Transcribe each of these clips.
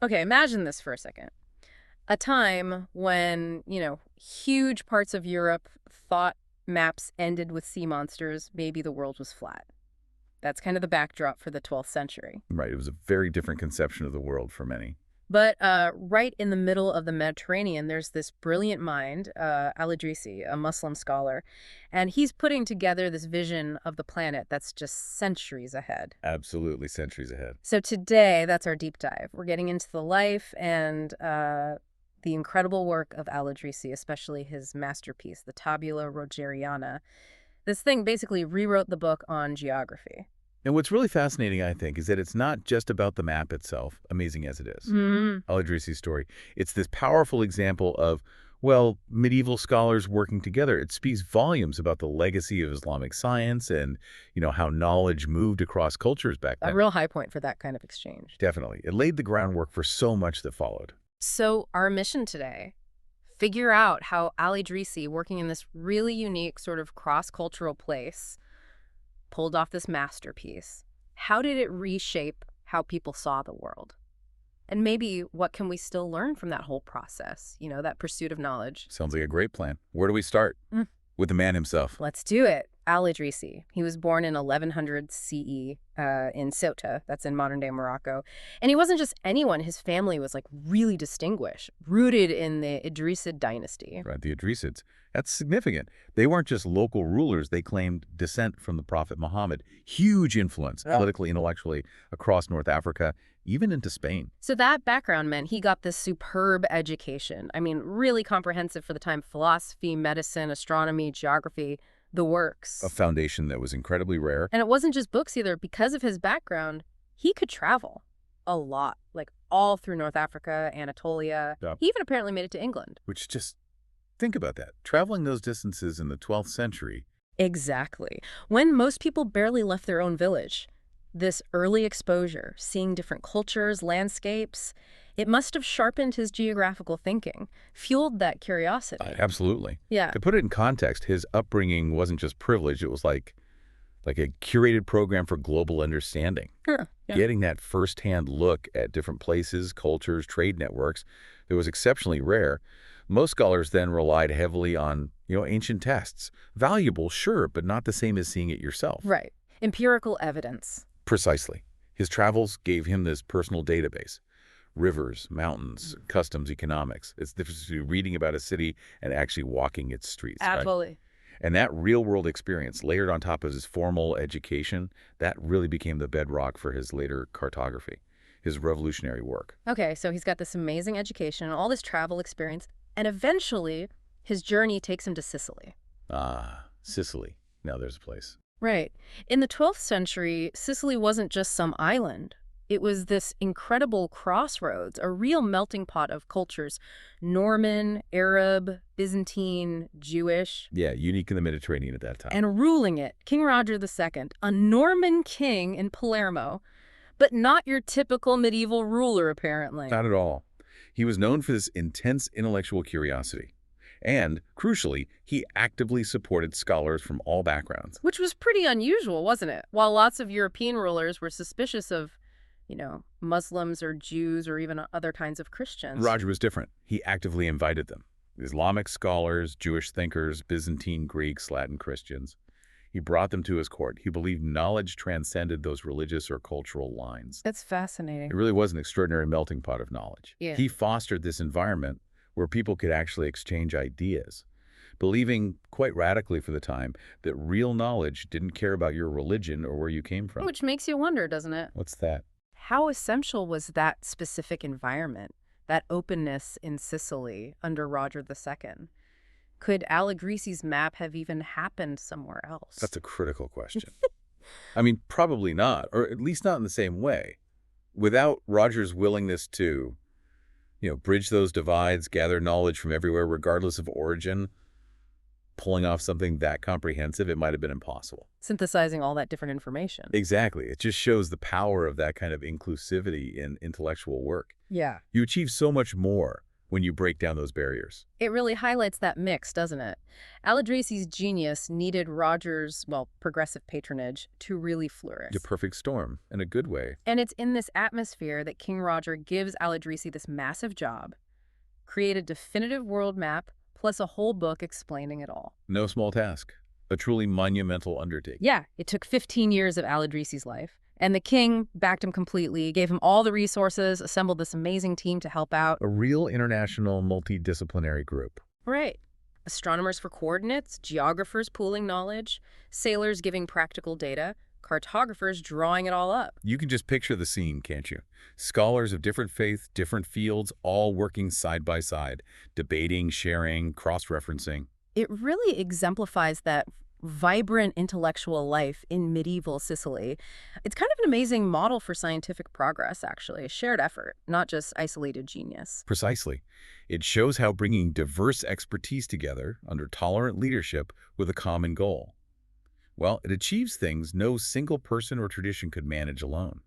Okay, imagine this for a second. A time when, huge parts of Europe thought maps ended with sea monsters, maybe the world was flat. That's kind of the backdrop for the 12th century. Right. It was a very different conception of the world for many. But right in the middle of the Mediterranean, there's this brilliant mind, Al-Idrisi, a Muslim scholar, and he's putting together this vision of the planet that's just centuries ahead. Absolutely centuries ahead. So today, that's our deep dive. We're getting into the life and the incredible work of Al-Idrisi, especially his masterpiece, the Tabula Rogeriana. This thing basically rewrote the book on geography. And what's really fascinating, I think, is that it's not just about the map itself, amazing as it is. Al-Idrisi's story. It's this powerful example of, well, medieval scholars working together. It speaks volumes about the legacy of Islamic science and, how knowledge moved across cultures back then. A real high point for that kind of exchange. Definitely. It laid the groundwork for so much that followed. So our mission today, figure out how Al-Idrisi, working in this really unique sort of cross-cultural place, pulled off this masterpiece. How did it reshape how people saw the world? And maybe what can we still learn from that whole process, that pursuit of knowledge? Sounds like a great plan. Where do we start? With the man himself. Let's do it. Al-Idrisi. He was born in 1100 CE in Ceuta, that's in modern-day Morocco. And he wasn't just anyone. His family was, really distinguished, rooted in the Idrîsî dynasty. Right, the Idrisids. That's significant. They weren't just local rulers. They claimed descent from the Prophet Muhammad. Huge influence, politically, intellectually, across North Africa, even into Spain. So that background meant he got this superb education. I mean, really comprehensive for the time. Philosophy, medicine, astronomy, geography, the works. A foundation that was incredibly rare. And it wasn't just books either. Because of his background, he could travel a lot, all through North Africa, Anatolia. Yeah. He even apparently made it to England. Which just, think about that. Traveling those distances in the 12th century. Exactly. When most people barely left their own village. This early exposure, seeing different cultures, landscapes, it must have sharpened his geographical thinking, fueled that curiosity. Absolutely. Yeah. To put it in context, his upbringing wasn't just privilege. It was like a curated program for global understanding. Sure. Yeah. Getting that firsthand look at different places, cultures, trade networks, that was exceptionally rare. Most scholars then relied heavily on, ancient texts. Valuable, sure, but not the same as seeing it yourself. Right. Empirical evidence. Precisely. His travels gave him this personal database. Rivers, mountains, customs, economics. It's the difference between reading about a city and actually walking its streets. Absolutely. Right? And that real-world experience, layered on top of his formal education, that really became the bedrock for his later cartography, his revolutionary work. Okay, so he's got this amazing education and all this travel experience, and eventually his journey takes him to Sicily. Ah, Sicily. Now there's a place. Right. In the 12th century, Sicily wasn't just some island. It was this incredible crossroads, a real melting pot of cultures. Norman, Arab, Byzantine, Jewish. Yeah, unique in the Mediterranean at that time. And ruling it, King Roger II, a Norman king in Palermo, but not your typical medieval ruler, apparently. Not at all. He was known for this intense intellectual curiosity. And, crucially, he actively supported scholars from all backgrounds. Which was pretty unusual, wasn't it? While lots of European rulers were suspicious of, Muslims or Jews or even other kinds of Christians. Roger was different. He actively invited them. Islamic scholars, Jewish thinkers, Byzantine Greeks, Latin Christians. He brought them to his court. He believed knowledge transcended those religious or cultural lines. That's fascinating. It really was an extraordinary melting pot of knowledge. Yeah. He fostered this environment where people could actually exchange ideas, believing quite radically for the time that real knowledge didn't care about your religion or where you came from. Which makes you wonder, doesn't it? What's that? How essential was that specific environment, that openness in Sicily under Roger II? Could Al-Idrisi's map have even happened somewhere else? That's a critical question. I mean, probably not, or at least not in the same way. Without Roger's willingness to, bridge those divides, gather knowledge from everywhere, regardless of origin, pulling off something that comprehensive, it might have been impossible. Synthesizing all that different information. Exactly. It just shows the power of that kind of inclusivity in intellectual work. Yeah. You achieve so much more when you break down those barriers. It really highlights that mix, doesn't it? Al-Idrisi's genius needed Roger's, well, progressive patronage to really flourish. The perfect storm, in a good way. And it's in this atmosphere that King Roger gives Al-Idrisi this massive job: create a definitive world map, plus a whole book explaining it all. No small task. A truly monumental undertaking. Yeah, it took 15 years of Al-Idrisi's life. And the king backed him completely, gave him all the resources, assembled this amazing team to help out. A real international multidisciplinary group. Right. Astronomers for coordinates, geographers pooling knowledge, sailors giving practical data, cartographers drawing it all up. You can just picture the scene, can't you? Scholars of different faiths, different fields, all working side by side, debating, sharing, cross-referencing. It really exemplifies that vibrant intellectual life in medieval Sicily. It's kind of an amazing model for scientific progress, actually. Shared effort, not just isolated genius. Precisely. It shows how bringing diverse expertise together under tolerant leadership with a common goal. Well, it achieves things no single person or tradition could manage alone.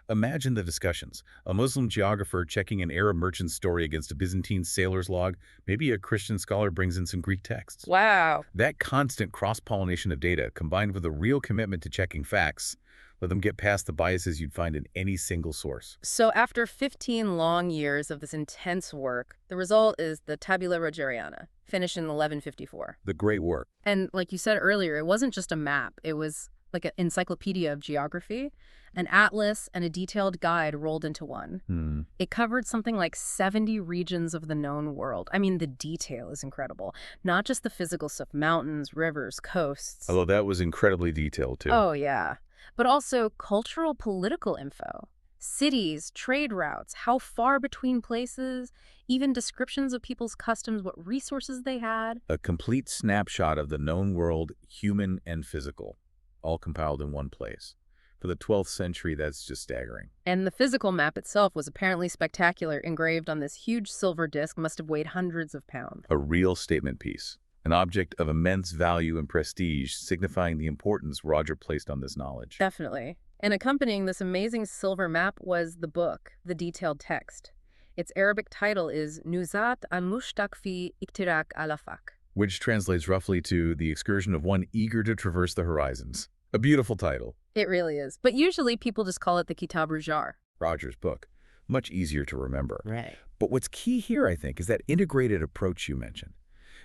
Imagine the discussions. A Muslim geographer checking an Arab merchant's story against a Byzantine sailor's log. Maybe a Christian scholar brings in some Greek texts. Wow. That constant cross-pollination of data, combined with a real commitment to checking facts, let them get past the biases you'd find in any single source. So after 15 long years of this intense work, the result is the Tabula Rogeriana, finished in 1154. The great work. And like you said earlier, it wasn't just a map. It was like an encyclopedia of geography, an atlas, and a detailed guide rolled into one. It covered something like 70 regions of the known world. I mean, the detail is incredible. Not just the physical stuff, mountains, rivers, coasts. Although that was incredibly detailed, too. Oh, yeah. But also cultural, political info. Cities, trade routes, how far between places, even descriptions of people's customs, what resources they had. A complete snapshot of the known world, human and physical, all compiled in one place. For the 12th century, that's just staggering. And the physical map itself was apparently spectacular, engraved on this huge silver disc, must have weighed hundreds of pounds. A real statement piece. An object of immense value and prestige, signifying the importance Roger placed on this knowledge. Definitely. And accompanying this amazing silver map was the book, the detailed text. Its Arabic title is Nuzat al-Mushtaq fi Iktirak al-Afaq, which translates roughly to The Excursion of One Eager to Traverse the Horizons. A beautiful title. It really is. But usually people just call it the Kitab Rujar. Roger's book. Much easier to remember. Right. But what's key here, I think, is that integrated approach you mentioned.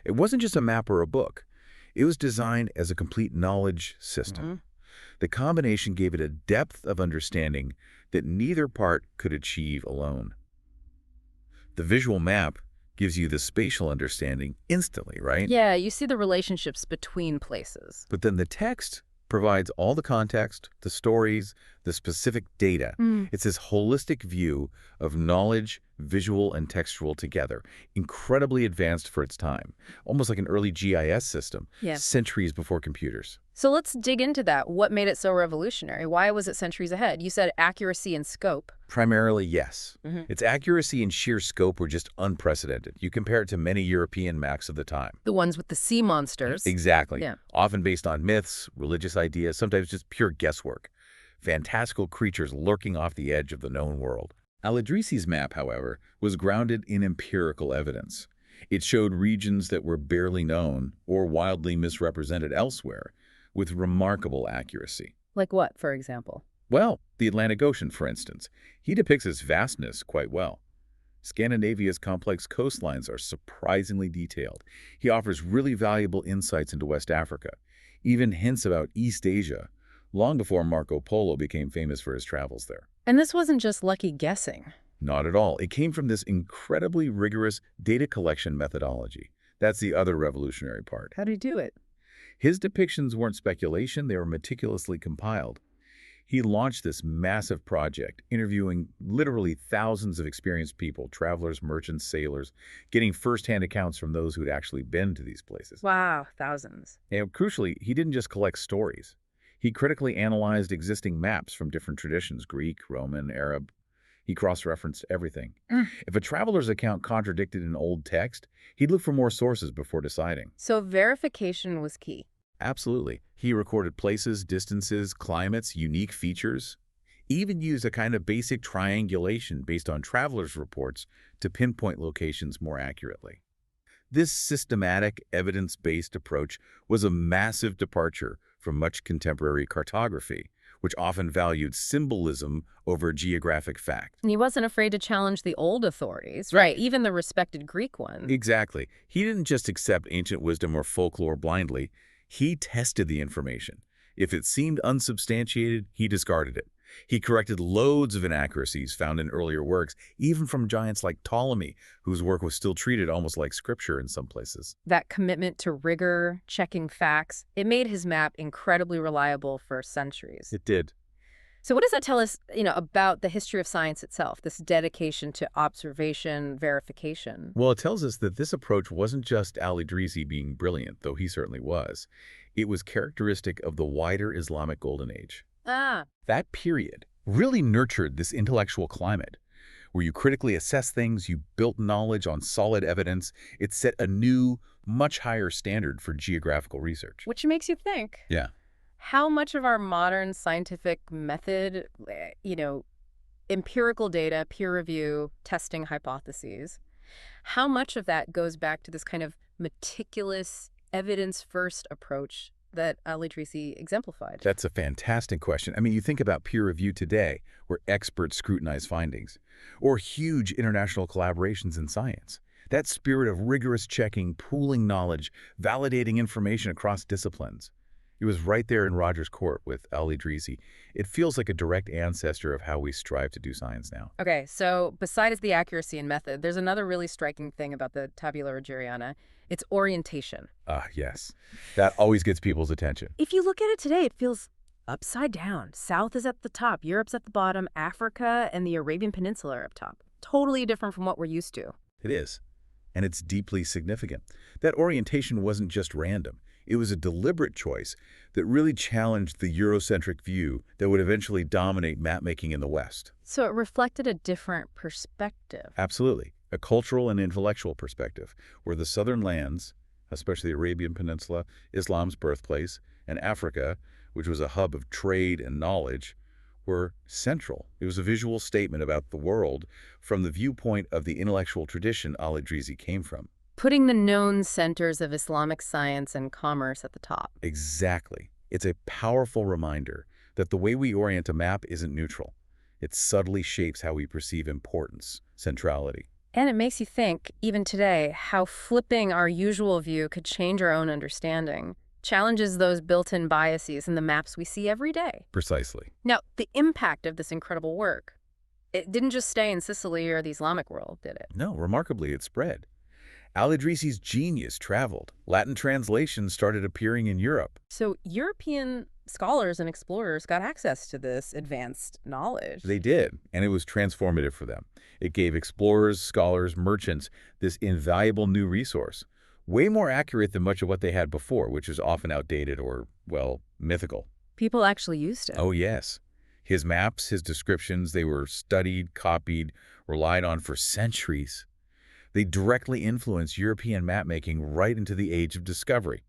It wasn't just a map or a book. It was designed as a complete knowledge system. The combination gave it a depth of understanding that neither part could achieve alone. The visual map gives you the spatial understanding instantly, right? Yeah, you see the relationships between places. But then the text provides all the context, the stories, the specific data. It's this holistic view of knowledge, visual and textual together, incredibly advanced for its time, almost like an early GIS system, centuries before computers. So let's dig into that. What made it so revolutionary? Why was it centuries ahead? You said accuracy and scope. Primarily, yes. Its accuracy and sheer scope were just unprecedented. You compare it to many European maps of the time. The ones with the sea monsters. Exactly. Yeah. Often based on myths, religious ideas, sometimes just pure guesswork. Fantastical creatures lurking off the edge of the known world. Al-Idrisi's map, however, was grounded in empirical evidence. It showed regions that were barely known or wildly misrepresented elsewhere with remarkable accuracy. Like what, for example? Well, the Atlantic Ocean, for instance. He depicts its vastness quite well. Scandinavia's complex coastlines are surprisingly detailed. He offers really valuable insights into West Africa, even hints about East Asia, long before Marco Polo became famous for his travels there. And this wasn't just lucky guessing. Not at all. It came from this incredibly rigorous data collection methodology. That's the other revolutionary part. How did he do it? His depictions weren't speculation, they were meticulously compiled. He launched this massive project, interviewing literally thousands of experienced people, travelers, merchants, sailors, getting first-hand accounts from those who'd actually been to these places. Wow, thousands. And crucially, he didn't just collect stories. He critically analyzed existing maps from different traditions, Greek, Roman, Arab. He cross-referenced everything. If a traveler's account contradicted an old text, he'd look for more sources before deciding. So verification was key. Absolutely. He recorded places, distances, climates, unique features. even used a kind of basic triangulation based on travelers' reports to pinpoint locations more accurately. This systematic, evidence-based approach was a massive departure from much contemporary cartography, which often valued symbolism over geographic fact. And he wasn't afraid to challenge the old authorities, right? Even the respected Greek ones. Exactly. He didn't just accept ancient wisdom or folklore blindly. He tested the information. If it seemed unsubstantiated, he discarded it. He corrected loads of inaccuracies found in earlier works, even from giants like Ptolemy, whose work was still treated almost like scripture in some places. That commitment to rigor, checking facts, it made his map incredibly reliable for centuries. It did. So what does that tell us, about the history of science itself, this dedication to observation, verification? Well, it tells us that this approach wasn't just Al-Idrisi being brilliant, though he certainly was. It was characteristic of the wider Islamic Golden Age. That period really nurtured this intellectual climate, where you critically assess things, you built knowledge on solid evidence. It set a new, much higher standard for geographical research. Which makes you think. Yeah. How much of our modern scientific method, empirical data, peer review, testing hypotheses, how much of that goes back to this kind of meticulous, evidence-first approach that Al-Idrisi exemplified? That's a fantastic question. I mean, you think about peer review today, where experts scrutinize findings, or huge international collaborations in science. That spirit of rigorous checking, pooling knowledge, validating information across disciplines. It was right there in Roger's court with Al-Idrisi. It feels like a direct ancestor of how we strive to do science now. Okay, so besides the accuracy and method, there's another really striking thing about the Tabula Rogeriana. It's orientation. Yes. That always gets people's attention. If you look at it today, it feels upside down. South is at the top, Europe's at the bottom, Africa and the Arabian Peninsula are up top. Totally different from what we're used to. It is. And it's deeply significant. That orientation wasn't just random. It was a deliberate choice that really challenged the Eurocentric view that would eventually dominate mapmaking in the West. So it reflected a different perspective. Absolutely. A cultural and intellectual perspective, where the southern lands, especially the Arabian Peninsula, Islam's birthplace, and Africa, which was a hub of trade and knowledge, were central. It was a visual statement about the world from the viewpoint of the intellectual tradition Al-Idrisi came from. Putting the known centers of Islamic science and commerce at the top. Exactly. It's a powerful reminder that the way we orient a map isn't neutral. It subtly shapes how we perceive importance, centrality. And it makes you think, even today, how flipping our usual view could change our own understanding. Challenges those built-in biases in the maps we see every day. Precisely. Now, the impact of this incredible work, it didn't just stay in Sicily or the Islamic world, did it? No, remarkably, it spread. Al-Idrisi's genius traveled. Latin translations started appearing in Europe. So European scholars and explorers got access to this advanced knowledge. They did, and it was transformative for them. It gave explorers, scholars, merchants this invaluable new resource, way more accurate than much of what they had before, which is often outdated or, well, mythical. People actually used it. Oh, yes. His maps, his descriptions, they were studied, copied, relied on for centuries. They directly influenced European mapmaking right into the age of discovery.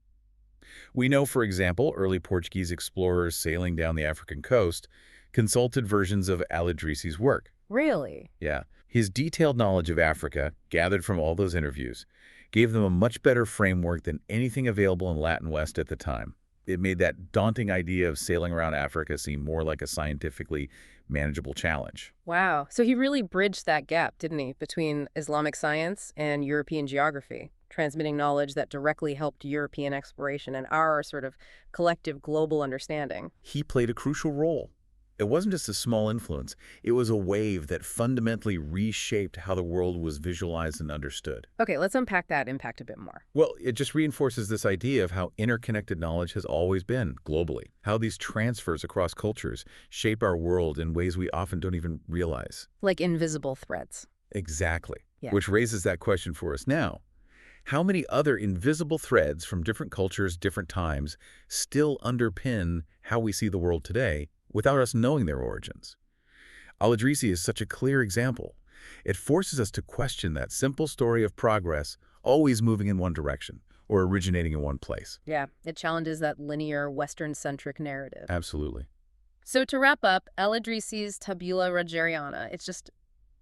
We know, for example, early Portuguese explorers sailing down the African coast consulted versions of Al-Idrisi's work. Really? Yeah. His detailed knowledge of Africa, gathered from all those interviews, gave them a much better framework than anything available in Latin West at the time. It made that daunting idea of sailing around Africa seem more like a scientifically manageable challenge. Wow. So he really bridged that gap, didn't he, between Islamic science and European geography, transmitting knowledge that directly helped European exploration and our sort of collective global understanding. He played a crucial role. It wasn't just a small influence. It was a wave that fundamentally reshaped how the world was visualized and understood. Okay, let's unpack that impact a bit more. Well, it just reinforces this idea of how interconnected knowledge has always been globally, how these transfers across cultures shape our world in ways we often don't even realize. Like invisible threads. Exactly. Yeah. Which raises that question for us now. How many other invisible threads from different cultures, different times, still underpin how we see the world today without us knowing their origins? Al-Idrisi is such a clear example. It forces us to question that simple story of progress always moving in one direction or originating in one place. Yeah, it challenges that linear Western-centric narrative. Absolutely. So to wrap up, Al-Idrisi's Tabula Rogeriana, it's just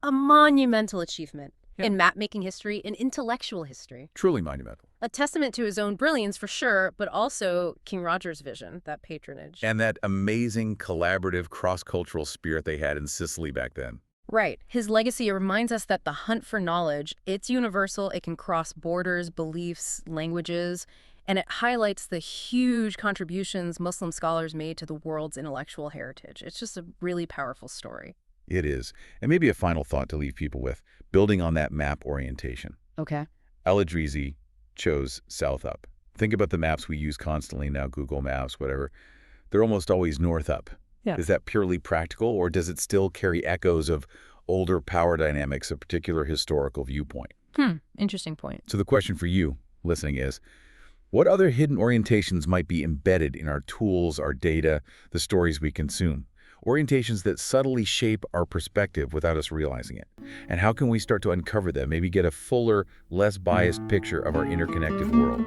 a monumental achievement in map-making history and intellectual history. Truly monumental. A testament to his own brilliance, for sure, but also King Roger's vision, that patronage. And that amazing collaborative cross-cultural spirit they had in Sicily back then. Right. His legacy reminds us that the hunt for knowledge, it's universal. It can cross borders, beliefs, languages, and it highlights the huge contributions Muslim scholars made to the world's intellectual heritage. It's just a really powerful story. It is. And maybe a final thought to leave people with, building on that map orientation. Okay. Al-Idrisi chose south up. Think about the maps we use constantly now, Google Maps, whatever. They're almost always north up. Yeah. Is that purely practical, or does it still carry echoes of older power dynamics, a particular historical viewpoint? Interesting point. So the question for you listening is, what other hidden orientations might be embedded in our tools, our data, the stories we consume? Orientations that subtly shape our perspective without us realizing it. And how can we start to uncover them, maybe get a fuller, less biased picture of our interconnected world?